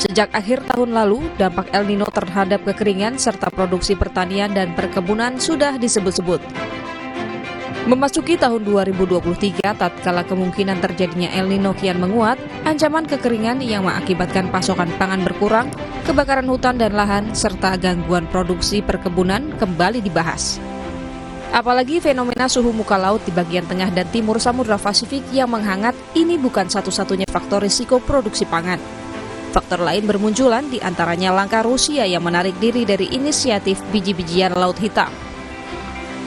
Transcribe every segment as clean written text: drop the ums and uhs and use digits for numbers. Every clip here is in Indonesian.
Sejak akhir tahun lalu, dampak El Nino terhadap kekeringan serta produksi pertanian dan perkebunan sudah disebut-sebut. Memasuki tahun 2023, tatkala kemungkinan terjadinya El Nino kian menguat, ancaman kekeringan yang mengakibatkan pasokan pangan berkurang, kebakaran hutan dan lahan, serta gangguan produksi perkebunan kembali dibahas. Apalagi fenomena suhu muka laut di bagian tengah dan timur Samudra Pasifik yang menghangat ini bukan satu-satunya faktor risiko produksi pangan. Faktor lain bermunculan, di antaranya langkah Rusia yang menarik diri dari inisiatif biji-bijian Laut Hitam.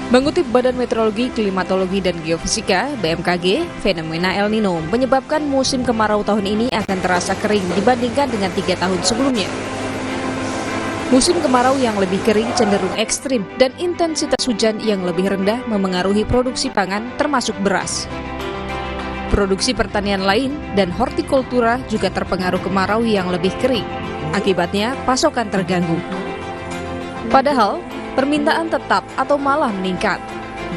Mengutip Badan Meteorologi, Klimatologi, dan Geofisika (BMKG), fenomena El Nino menyebabkan musim kemarau tahun ini akan terasa kering dibandingkan dengan 3 tahun sebelumnya. Musim kemarau yang lebih kering cenderung ekstrim dan intensitas hujan yang lebih rendah memengaruhi produksi pangan termasuk beras. Produksi pertanian lain dan hortikultura juga terpengaruh kemarau yang lebih kering. Akibatnya, pasokan terganggu. Padahal, permintaan tetap atau malah meningkat.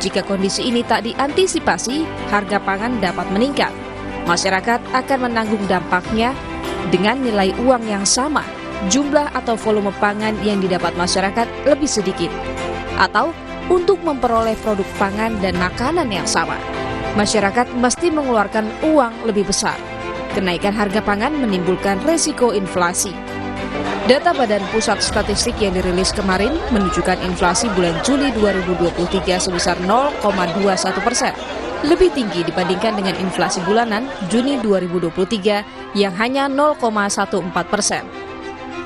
Jika kondisi ini tak diantisipasi, harga pangan dapat meningkat. Masyarakat akan menanggung dampaknya dengan nilai uang yang sama. Jumlah atau volume pangan yang didapat masyarakat lebih sedikit. Atau untuk memperoleh produk pangan dan makanan yang sama, masyarakat mesti mengeluarkan uang lebih besar. Kenaikan harga pangan menimbulkan resiko inflasi. Data Badan Pusat Statistik yang dirilis kemarin menunjukkan inflasi bulan Juli 2023 sebesar 0,21%, lebih tinggi dibandingkan dengan inflasi bulanan Juni 2023 yang hanya 0,14%.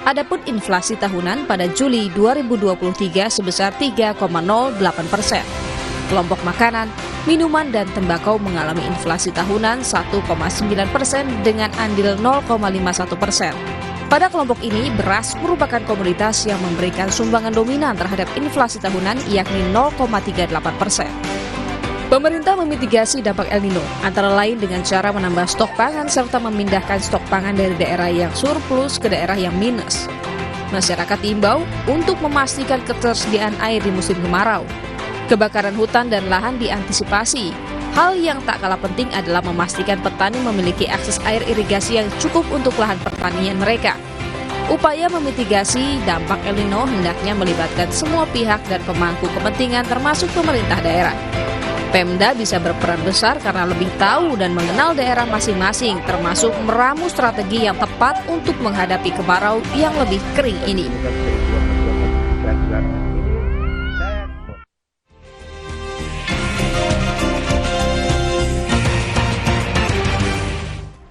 Adapun inflasi tahunan pada Juli 2023 sebesar 3,08%. Kelompok makanan, minuman, dan tembakau mengalami inflasi tahunan 1,9% dengan andil 0,51%. Pada kelompok ini, beras merupakan komoditas yang memberikan sumbangan dominan terhadap inflasi tahunan yakni 0,38%. Pemerintah memitigasi dampak El Nino, antara lain dengan cara menambah stok pangan serta memindahkan stok pangan dari daerah yang surplus ke daerah yang minus. Masyarakat diimbau untuk memastikan ketersediaan air di musim kemarau. Kebakaran hutan dan lahan diantisipasi. Hal yang tak kalah penting adalah memastikan petani memiliki akses air irigasi yang cukup untuk lahan pertanian mereka. Upaya memitigasi dampak El Nino hendaknya melibatkan semua pihak dan pemangku kepentingan termasuk pemerintah daerah. Pemda bisa berperan besar karena lebih tahu dan mengenal daerah masing-masing, termasuk meramu strategi yang tepat untuk menghadapi kemarau yang lebih kering ini.